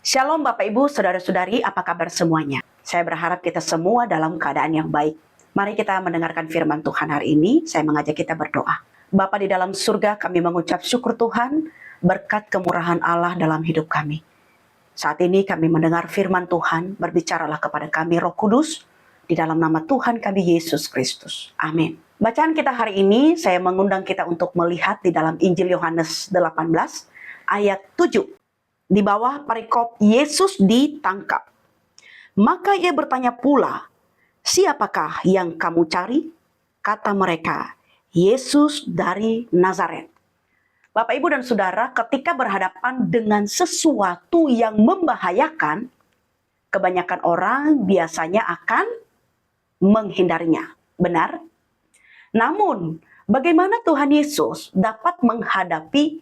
Shalom Bapak Ibu, Saudara-saudari, apa kabar semuanya? Saya berharap kita semua dalam keadaan yang baik. Mari kita mendengarkan firman Tuhan hari ini. Saya mengajak kita berdoa. Bapa di dalam surga, kami mengucap syukur Tuhan berkat kemurahan Allah dalam hidup kami. Saat ini kami mendengar firman Tuhan, berbicaralah kepada kami Roh Kudus, di dalam nama Tuhan kami Yesus Kristus. Amin. Bacaan kita hari ini, saya mengundang kita untuk melihat di dalam Injil Yohanes 18, ayat 7. Di bawah perikop Yesus ditangkap. Maka ia bertanya pula, siapakah yang kamu cari? Kata mereka, Yesus dari Nazaret. Bapak, Ibu, dan Saudara, ketika berhadapan dengan sesuatu yang membahayakan, kebanyakan orang biasanya akan menghindarinya. Benar? Namun, bagaimana Tuhan Yesus dapat menghadapi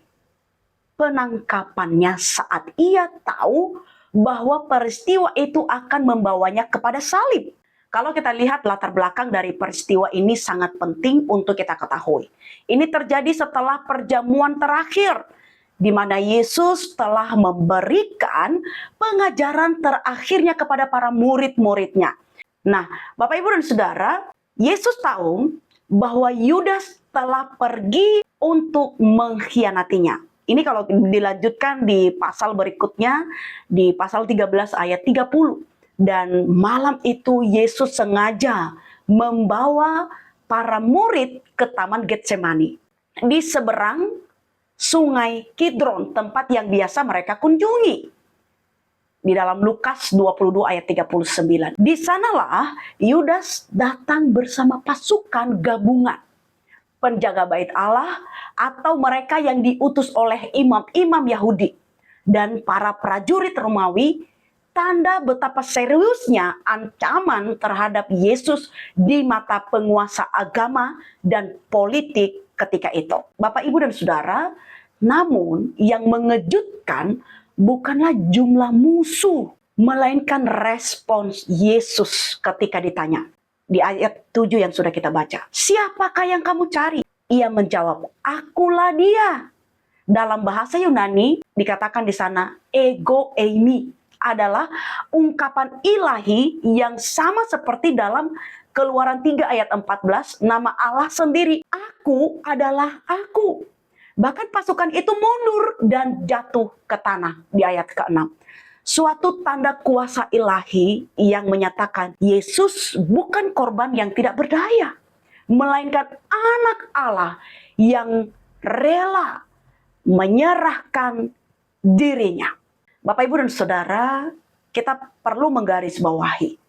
penangkapannya saat ia tahu bahwa peristiwa itu akan membawanya kepada salib? Kalau kita lihat latar belakang dari peristiwa ini sangat penting untuk kita ketahui. Ini terjadi setelah perjamuan terakhir, di mana Yesus telah memberikan pengajaran terakhirnya kepada para murid-muridnya. Nah, Bapak, Ibu, dan Saudara, Yesus tahu bahwa Yudas telah pergi untuk mengkhianatinya. Ini kalau dilanjutkan di pasal berikutnya, di pasal 13 ayat 30. Dan malam itu Yesus sengaja membawa para murid ke Taman Getsemani, di seberang sungai Kidron, tempat yang biasa mereka kunjungi. Di dalam Lukas 22 ayat 39. Di sanalah Yudas datang bersama pasukan gabungan penjaga bait Allah atau mereka yang diutus oleh imam-imam Yahudi dan para prajurit Romawi, tanda betapa seriusnya ancaman terhadap Yesus di mata penguasa agama dan politik ketika itu. Bapak, Ibu, dan Saudara, namun yang mengejutkan bukanlah jumlah musuh, melainkan respons Yesus ketika ditanya. Di ayat 7 yang sudah kita baca. Siapakah yang kamu cari? Ia menjawab, akulah dia. Dalam bahasa Yunani dikatakan di sana, ego eimi adalah ungkapan ilahi yang sama seperti dalam Keluaran 3 ayat 14, nama Allah sendiri. Aku adalah aku. Bahkan pasukan itu mundur dan jatuh ke tanah di ayat ke-6. Suatu tanda kuasa ilahi yang menyatakan Yesus bukan korban yang tidak berdaya, melainkan anak Allah yang rela menyerahkan dirinya. Bapak, Ibu, dan Saudara, kita perlu menggarisbawahi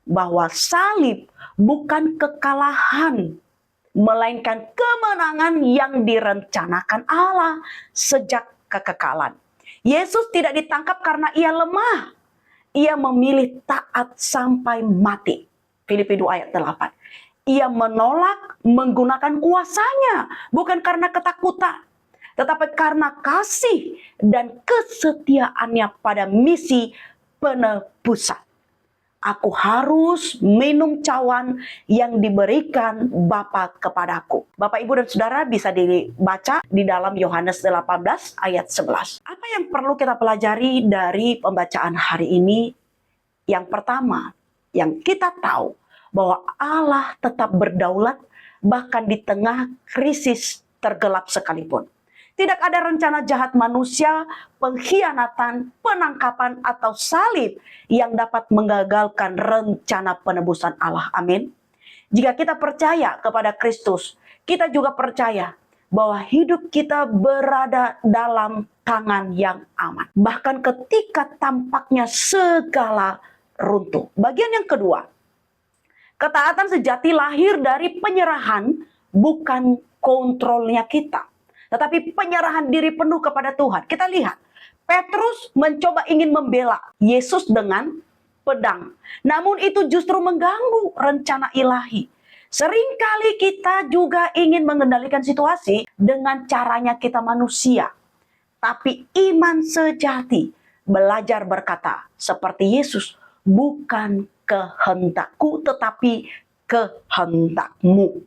bahwa salib bukan kekalahan, melainkan kemenangan yang direncanakan Allah sejak kekekalan. Yesus tidak ditangkap karena ia lemah. Ia memilih taat sampai mati. Filipi 2 ayat 8. Ia menolak menggunakan kuasanya, bukan karena ketakutan, tetapi karena kasih dan kesetiaannya pada misi penebusan. Aku harus minum cawan yang diberikan Bapa kepadaku. Bapak, Ibu, dan Saudara, bisa dibaca di dalam Yohanes 18 ayat 11. Apa yang perlu kita pelajari dari pembacaan hari ini? Yang pertama, yang kita tahu bahwa Allah tetap berdaulat bahkan di tengah krisis tergelap sekalipun. Tidak ada rencana jahat manusia, pengkhianatan, penangkapan, atau salib yang dapat menggagalkan rencana penebusan Allah. Amin. Jika kita percaya kepada Kristus, kita juga percaya bahwa hidup kita berada dalam tangan yang aman. Bahkan ketika tampaknya segala runtuh. Bagian yang kedua, ketaatan sejati lahir dari penyerahan, bukan kontrolnya kita, tetapi penyerahan diri penuh kepada Tuhan. Kita lihat, Petrus mencoba ingin membela Yesus dengan pedang. Namun itu justru mengganggu rencana ilahi. Seringkali kita juga ingin mengendalikan situasi dengan caranya kita manusia. Tapi iman sejati belajar berkata seperti Yesus, bukan kehendakku tetapi kehendakmu.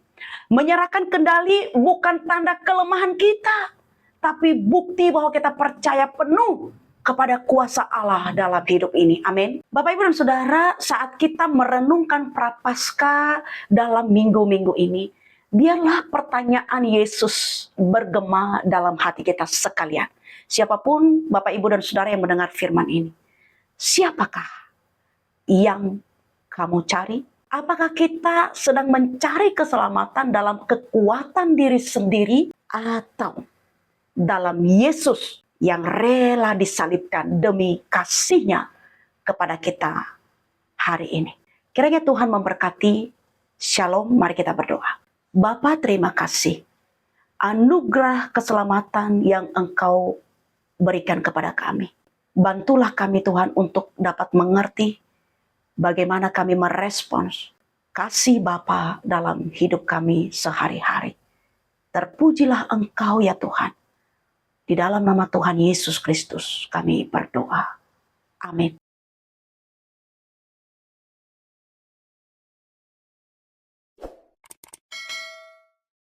Menyerahkan kendali bukan tanda kelemahan kita, tapi bukti bahwa kita percaya penuh kepada kuasa Allah dalam hidup ini. Amin. Bapak, Ibu, dan Saudara, saat kita merenungkan Prapaskah dalam minggu-minggu ini, biarlah pertanyaan Yesus bergema dalam hati kita sekalian. Siapapun Bapak, Ibu, dan Saudara yang mendengar firman ini, siapakah yang kamu cari? Apakah kita sedang mencari keselamatan dalam kekuatan diri sendiri atau dalam Yesus yang rela disalibkan demi kasih-Nya kepada kita hari ini? Kiranya Tuhan memberkati. Shalom, mari kita berdoa. Bapa, terima kasih. Anugerah keselamatan yang Engkau berikan kepada kami. Bantulah kami Tuhan untuk dapat mengerti bagaimana kami merespons kasih Bapa dalam hidup kami sehari-hari. Terpujilah Engkau ya Tuhan. Di dalam nama Tuhan Yesus Kristus kami berdoa. Amin.